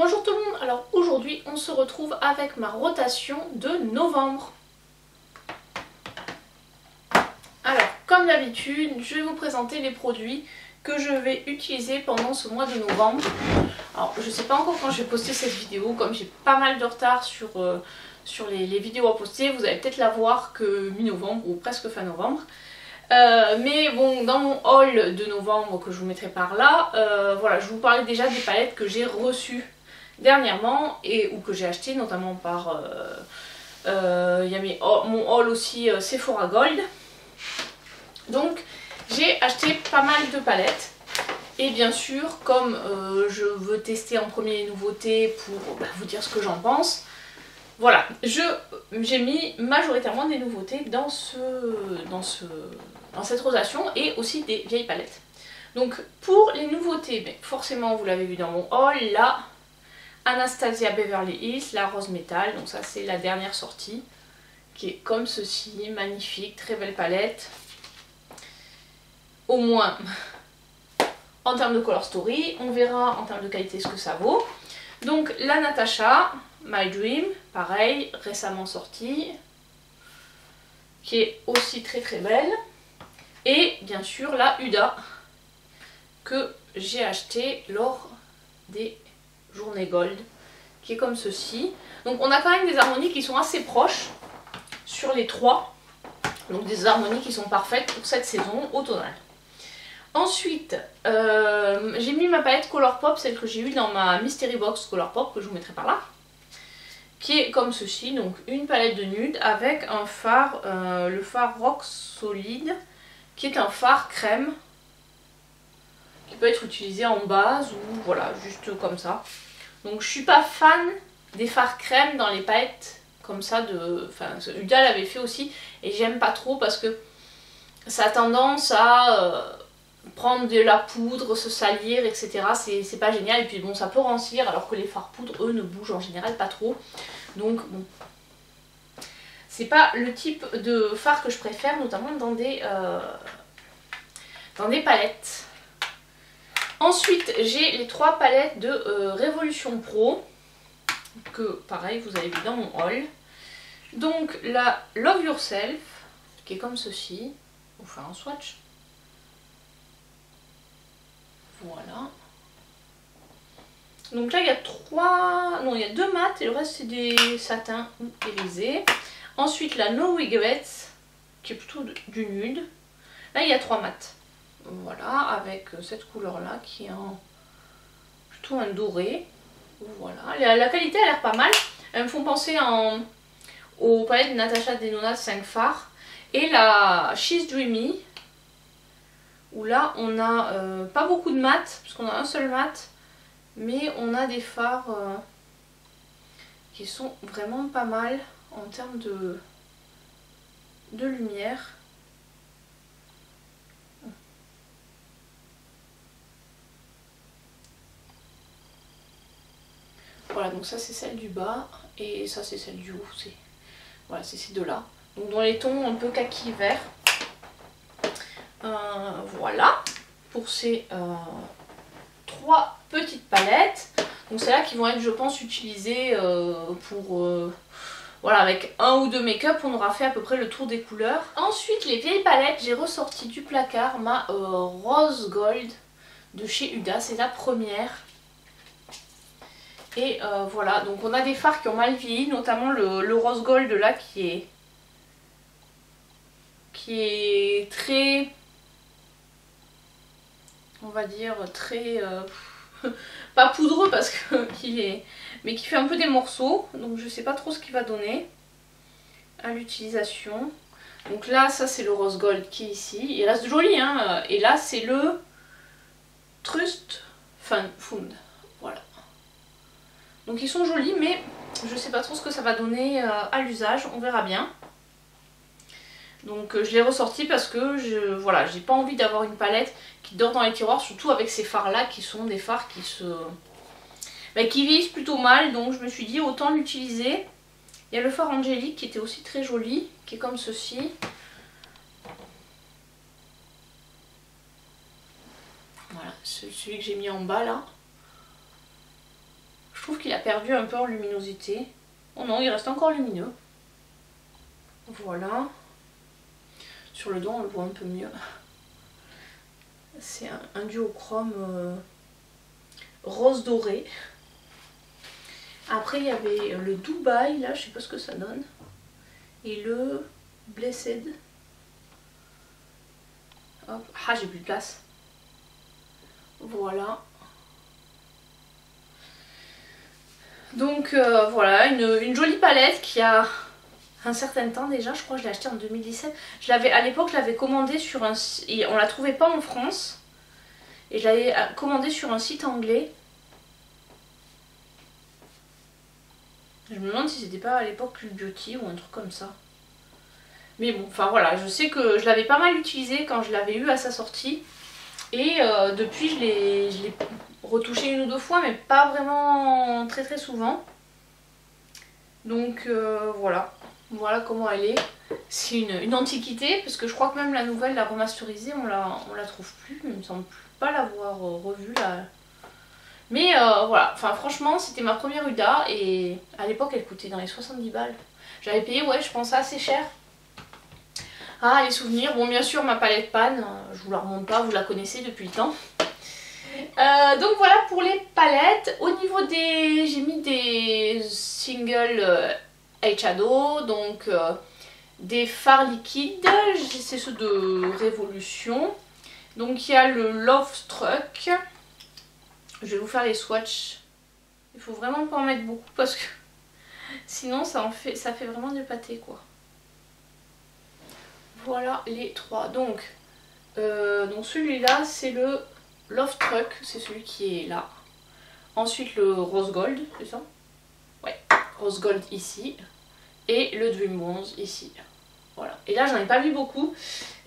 Bonjour tout le monde, alors aujourd'hui on se retrouve avec ma rotation de novembre. Alors comme d'habitude, je vais vous présenter les produits que je vais utiliser pendant ce mois de novembre. Alors je sais pas encore quand je vais poster cette vidéo, comme j'ai pas mal de retard sur les vidéos à poster, vous allez peut-être la voir que mi-novembre ou presque fin novembre. Mais bon, dans mon haul de novembre que je vous mettrai par là, voilà, je vous parlais déjà des palettes que j'ai reçues dernièrement ou que j'ai acheté notamment par il y a mon haul aussi Sephora Gold. Donc j'ai acheté pas mal de palettes et bien sûr comme je veux tester en premier les nouveautés pour vous dire ce que j'en pense, voilà, j'ai mis majoritairement des nouveautés dans cette rotation et aussi des vieilles palettes. Donc pour les nouveautés, forcément vous l'avez vu dans mon haul, là Anastasia Beverly Hills, la rose métal, donc ça c'est la dernière sortie, qui est comme ceci, magnifique, très belle palette. Au moins en termes de color story, on verra en termes de qualité ce que ça vaut. Donc la Natasha, My Dream, pareil, récemment sortie, qui est aussi très très belle. Et bien sûr la Huda, que j'ai acheté lors des journée gold, qui est comme ceci. Donc on a quand même des harmonies qui sont assez proches sur les trois, donc des harmonies qui sont parfaites pour cette saison automnale. Ensuite j'ai mis ma palette Colourpop, celle que j'ai eue dans ma Mystery Box Colourpop, que je vous mettrai par là, qui est comme ceci, donc une palette de nude avec un fard, le fard Rock Solid, qui est un fard crème qui peut être utilisé en base ou voilà, juste comme ça. Donc je suis pas fan des fards crème dans les palettes comme ça enfin Huda l'avait fait aussi et j'aime pas trop parce que ça a tendance à prendre de la poudre, se salir, etc. C'est pas génial et puis bon ça peut rancir alors que les fards poudre eux ne bougent en général pas trop. Donc bon, c'est pas le type de fard que je préfère, notamment dans des palettes. Ensuite, j'ai les trois palettes de Révolution Pro, que pareil, vous avez vu dans mon haul. Donc la Love Yourself, qui est comme ceci, on va faire un swatch. Voilà. Donc là, il y a il y a deux mats et le reste c'est des satins ou irisés. Ensuite, la No Regrets, qui est plutôt du nude. Là, il y a trois mats. Voilà, avec cette couleur là qui est plutôt un doré. Voilà, la qualité a l'air pas mal. Elles me font penser aux palettes de Natasha Denona 5 fards. Et la She's Dreamy, où là on a pas beaucoup de mat, puisqu'on a un seul mat, mais on a des fards qui sont vraiment pas mal en termes de lumière. Voilà, donc ça c'est celle du bas et ça c'est celle du haut. Voilà, c'est ces deux là. Donc dans les tons un peu kaki vert. Voilà pour ces trois petites palettes. Donc c'est là qui vont être, je pense, utilisées pour voilà, avec un ou deux make-up, on aura fait à peu près le tour des couleurs. Ensuite, les vieilles palettes, j'ai ressorti du placard ma Rose Gold de chez Huda. C'est la première. Et voilà, donc on a des fards qui ont mal vieilli, notamment le Rose Gold là qui est très, on va dire très, pas poudreux parce que mais qui fait un peu des morceaux, donc je sais pas trop ce qu'il va donner à l'utilisation. Donc là, ça c'est le Rose Gold qui est ici, il reste joli hein, et là c'est le Trust Fund, voilà. Donc ils sont jolis mais je sais pas trop ce que ça va donner à l'usage, on verra bien. Donc je l'ai ressorti parce que voilà, j'ai pas envie d'avoir une palette qui dort dans les tiroirs, surtout avec ces fards là qui sont des fards qui qui vieillissent plutôt mal, donc je me suis dit autant l'utiliser. Il y a le fard Angélique qui était aussi très joli, qui est comme ceci. Voilà, celui que j'ai mis en bas là. Je trouve perdu un peu en luminosité. Oh non, il reste encore lumineux. Voilà. Sur le dos, on le voit un peu mieux. C'est un duochrome rose doré. Après, il y avait le Dubaï, là, je sais pas ce que ça donne. Et le Blessed. Hop. Ah, j'ai plus de place. Voilà. Donc voilà, une jolie palette qui a un certain temps déjà. Je crois que je l'ai achetée en 2017. À l'époque, je l'avais commandée sur un site. On la trouvait pas en France. Et je l'avais commandée sur un site anglais. Je me demande si c'était pas à l'époque Cult Beauty ou un truc comme ça. Mais bon, enfin voilà, je sais que je l'avais pas mal utilisée quand je l'avais eu à sa sortie. Et depuis, je l'ai retouchée une ou deux fois, mais pas vraiment très très souvent. Donc voilà. Voilà comment elle est. C'est une antiquité, parce que je crois que même la nouvelle, la remasterisée, on la trouve plus. Il me semble pas l'avoir revue là. Mais voilà, enfin franchement c'était ma première Huda et à l'époque elle coûtait dans les 70 balles. J'avais payé, ouais, je pense assez cher. Ah, les souvenirs, bon bien sûr ma palette Pan, je vous la remonte pas, vous la connaissez depuis le temps. Donc voilà pour les palettes. Au niveau des... j'ai mis des singles eyeshadow, donc des fards liquides, c'est ceux de Révolution. Donc il y a le Love Struck. Je vais vous faire les swatchs. Il faut vraiment pas en mettre beaucoup parce que sinon ça fait vraiment du pâté quoi. Voilà les trois. Donc celui-là c'est le Love Truck, c'est celui qui est là. Ensuite le Rose Gold, c'est ça? Ouais, Rose Gold ici. Et le Dream Bronze ici. Voilà. Et là j'en ai pas vu beaucoup.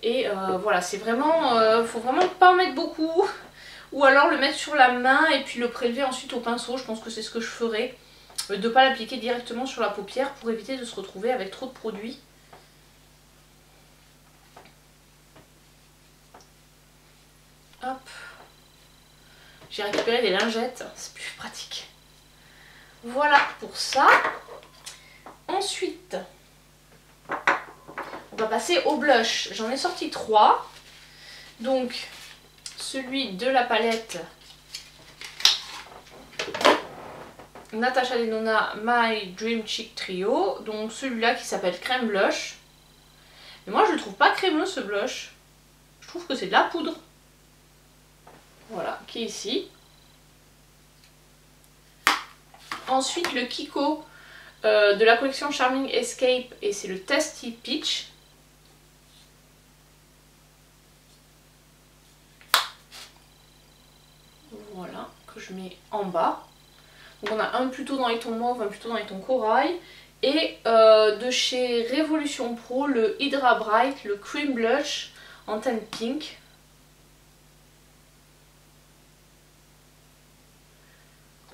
Et voilà, c'est vraiment... faut vraiment pas en mettre beaucoup. Ou alors le mettre sur la main et puis le prélever ensuite au pinceau. Je pense que c'est ce que je ferai. De ne pas l'appliquer directement sur la paupière pour éviter de se retrouver avec trop de produits. Hop. J'ai récupéré des lingettes, c'est plus pratique. Voilà pour ça. Ensuite, on va passer au blush. J'en ai sorti 3. Donc, celui de la palette Natasha Denona My Dream Cheek Trio. Donc celui-là qui s'appelle Crème Blush. Mais moi je le trouve pas crémeux ce blush. Je trouve que c'est de la poudre. Voilà, qui est ici. Ensuite le Kiko de la collection Charming Escape et c'est le Tasty Peach. Voilà, que je mets en bas. Donc on a un plutôt dans les tons mauve, un plutôt dans les tons corail. Et de chez Révolution Pro, le Hydra Bright, le Cream Blush en teinte pink.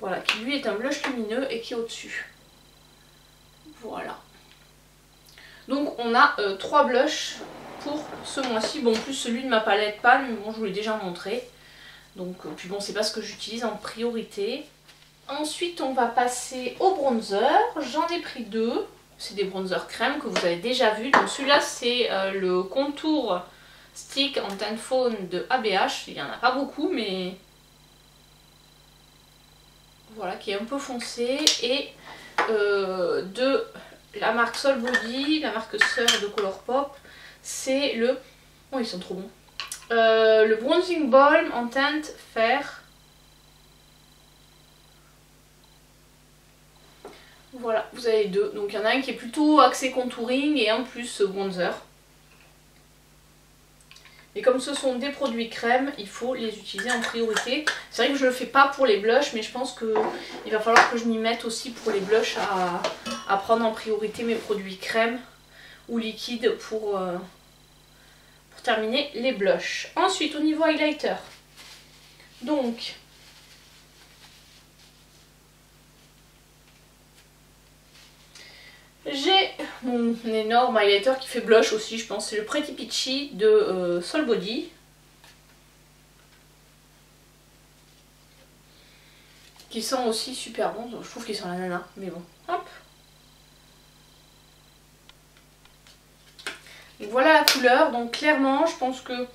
Voilà, qui lui est un blush lumineux et qui est au-dessus. Voilà. Donc on a 3 blushs pour ce mois-ci. Bon, plus celui de ma palette Pan, mais bon, je vous l'ai déjà montré. Donc, puis bon, c'est pas ce que j'utilise en priorité. Ensuite, on va passer au bronzer. J'en ai pris 2. C'est des bronzers crème que vous avez déjà vu. Donc celui-là, c'est le contour stick en teinte faune de ABH. Il n'y en a pas beaucoup, mais voilà, qui est un peu foncé. Et de la marque Sol Body, la marque sœur de Colourpop, c'est le... Oh, ils sont trop bons. Le Bronzing Balm en teinte fer. Voilà, vous avez 2. Donc il y en a un qui est plutôt axé contouring et un plus bronzer. Et comme ce sont des produits crème, il faut les utiliser en priorité. C'est vrai que je ne le fais pas pour les blushs, mais je pense qu'il va falloir que je m'y mette aussi pour les blushs à prendre en priorité mes produits crème ou liquides pour terminer les blushs. Ensuite, au niveau highlighter, donc j'ai mon énorme highlighter qui fait blush aussi, je pense. C'est le Pretty Peachy de Sol Body. qui sent aussi super bon. Je trouve qu'il sent l'ananas, mais bon. Hop. Donc voilà la couleur. Donc clairement, je pense que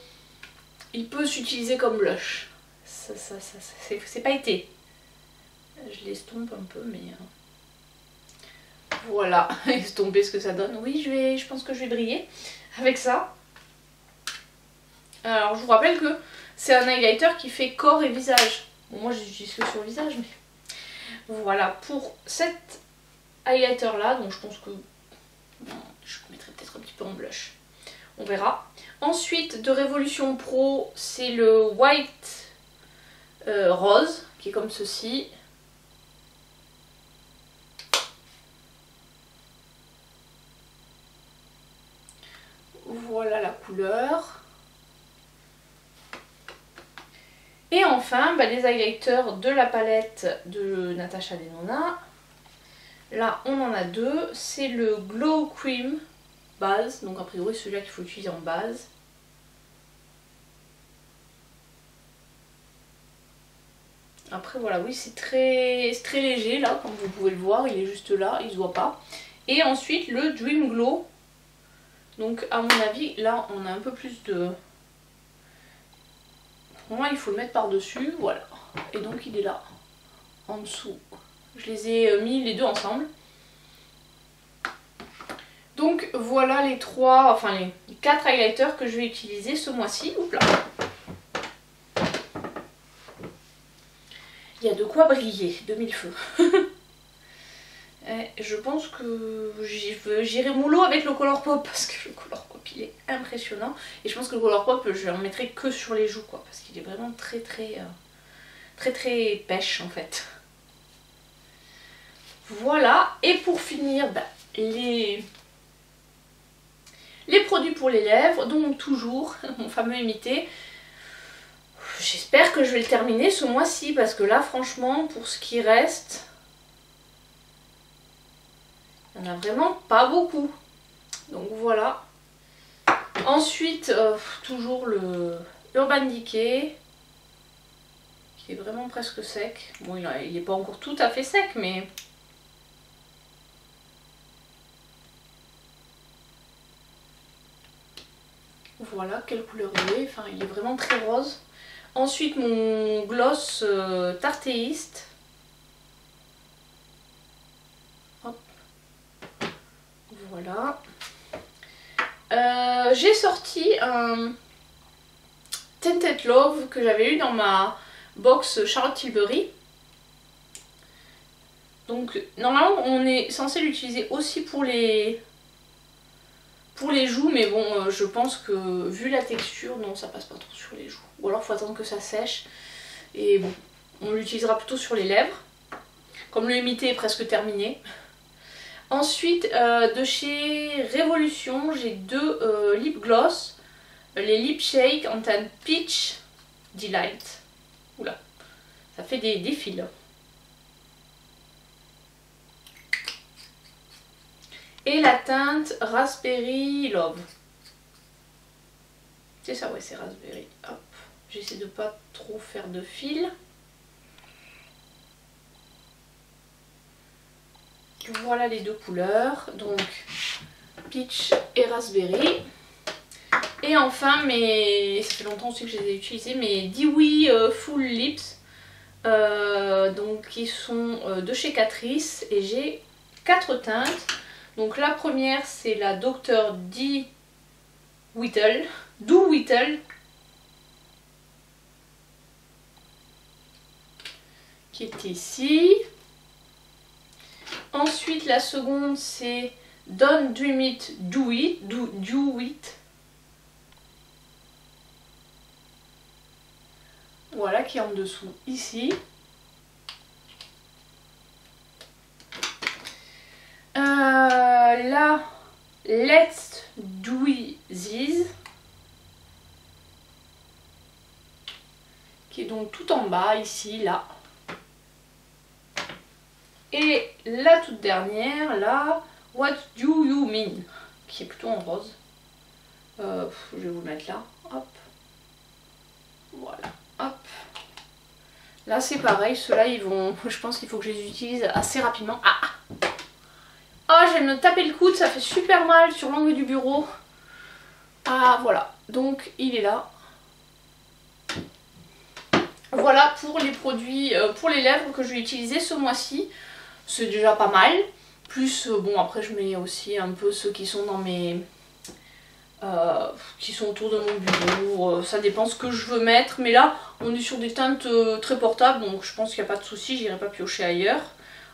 il peut s'utiliser comme blush. C'est pas été. Je l'estompe un peu, mais voilà, estomper ce que ça donne. Oui, je pense que je vais briller avec ça. Alors je vous rappelle que c'est un highlighter qui fait corps et visage. Bon, moi j'utilise que sur le visage, mais voilà pour cet highlighter là. Donc je pense que je mettrai peut-être un petit peu en blush. On verra. Ensuite de Révolution Pro, c'est le White Rose qui est comme ceci. Voilà la couleur. Et enfin, les highlighters de la palette de Natasha Denona. Là, on en a deux. C'est le Glow Cream base. Donc a priori, celui-là qu'il faut utiliser en base. Après, voilà, oui, c'est très léger, là, comme vous pouvez le voir. Il est juste là, il ne se voit pas. Et ensuite, le Dream Glow. Donc, à mon avis, là, on a un peu plus de... Pour moi, il faut le mettre par-dessus, voilà. Et donc, il est là, en dessous. Je les ai mis les deux ensemble. Donc, voilà les trois, enfin les 4 highlighters que je vais utiliser ce mois-ci. Oups là. Il y a de quoi briller, de mille feux. Je pense que j'irai mollo avec le Colourpop parce que le Colourpop il est impressionnant. Et je pense que le Colourpop je en mettrai que sur les joues quoi, parce qu'il est vraiment très pêche en fait. Voilà, et pour finir les produits pour les lèvres, donc toujours mon fameux imité. J'espère que je vais le terminer ce mois-ci parce que là franchement pour ce qui reste... Il n'y en a vraiment pas beaucoup. Donc voilà. Ensuite, toujours le Urban Decay. Qui est vraiment presque sec. Bon, il n'est pas encore tout à fait sec, mais... Voilà, quelle couleur il est. Enfin, il est vraiment très rose. Ensuite, mon gloss Tartéiste. Voilà. J'ai sorti un Tinted Love que j'avais eu dans ma box Charlotte Tilbury. Donc normalement on est censé l'utiliser aussi pour les joues, mais bon je pense que vu la texture, non ça passe pas trop sur les joues. Ou alors il faut attendre que ça sèche. Et bon, on l'utilisera plutôt sur les lèvres. Comme le imité est presque terminé. Ensuite, de chez Révolution, j'ai deux lip gloss. Les Lip Shake en teinte Peach Delight. Oula, ça fait des fils. Et la teinte Raspberry Love. C'est ça, ouais, c'est Raspberry. Hop, j'essaie de pas trop faire de fils. Voilà les deux couleurs, donc Peach et Raspberry. Et enfin, ça fait longtemps aussi que je les ai utilisés, mes Dewey Full Lips, donc qui sont de chez Catrice, et j'ai 4 teintes. Donc la première c'est la Dr. D. Whittle, qui est ici. Ensuite la seconde c'est Don't Dream It, Do It. Voilà, qui est en dessous ici. Là, Let's Do This, qui est donc tout en bas ici, là. Et la toute dernière, là, What Do You Mean, qui est plutôt en rose. Je vais vous mettre là, hop. Voilà, hop. Là c'est pareil, ceux-là ils vont, je pense qu'il faut que je les utilise assez rapidement. Ah, oh, je viens de me taper le coude, ça fait super mal sur l'angle du bureau. Ah voilà, donc il est là. Voilà pour les produits pour les lèvres que je vais utiliser ce mois-ci. C'est déjà pas mal. Plus, bon après je mets aussi un peu ceux qui sont dans mes... qui sont autour de mon bureau. Ça dépend ce que je veux mettre. Mais là, on est sur des teintes très portables. Donc je pense qu'il n'y a pas de souci, j'irai pas piocher ailleurs.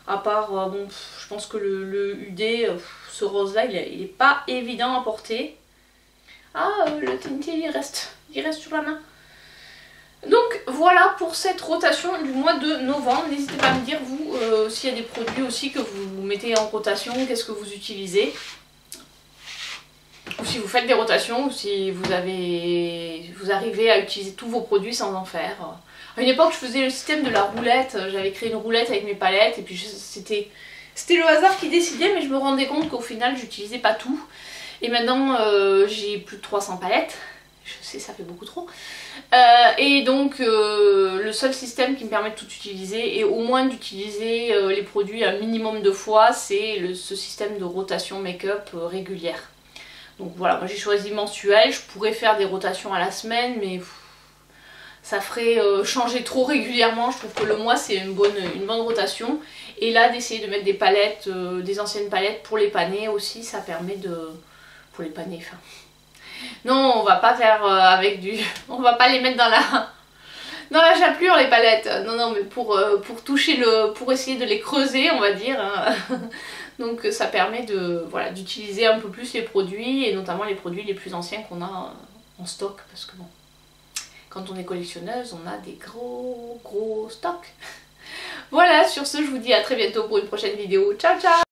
À part, bon, je pense que le UD, ce rose-là, il est pas évident à porter. Ah, le tintil, il reste sur la main. Donc voilà pour cette rotation du mois de novembre. N'hésitez pas à me dire vous s'il y a des produits aussi que vous mettez en rotation, qu'est-ce que vous utilisez. Ou si vous faites des rotations, ou si vous arrivez à utiliser tous vos produits sans en faire. À une époque je faisais le système de la roulette, j'avais créé une roulette avec mes palettes et puis c'était le hasard qui décidait, mais je me rendais compte qu'au final j'utilisais pas tout. Et maintenant j'ai plus de 300 palettes. Je sais, ça fait beaucoup trop. Et donc le seul système qui me permet de tout utiliser et au moins d'utiliser les produits un minimum de fois, c'est ce système de rotation make-up régulière. Donc voilà, moi j'ai choisi mensuel, je pourrais faire des rotations à la semaine, mais ça ferait changer trop régulièrement. Je trouve que le mois c'est une bonne rotation. Et là d'essayer de mettre des palettes, des anciennes palettes pour les paner aussi, ça permet de... pour les paner, enfin... Non, on va pas faire avec du... On va pas les mettre dans la chapelure les palettes. Non, non, mais pour toucher pour essayer de les creuser, on va dire. Hein. Donc ça permet de voilà, d'utiliser un peu plus les produits, et notamment les produits les plus anciens qu'on a en stock. Parce que bon, quand on est collectionneuse, on a des gros stocks. Voilà, sur ce, je vous dis à très bientôt pour une prochaine vidéo. Ciao, ciao!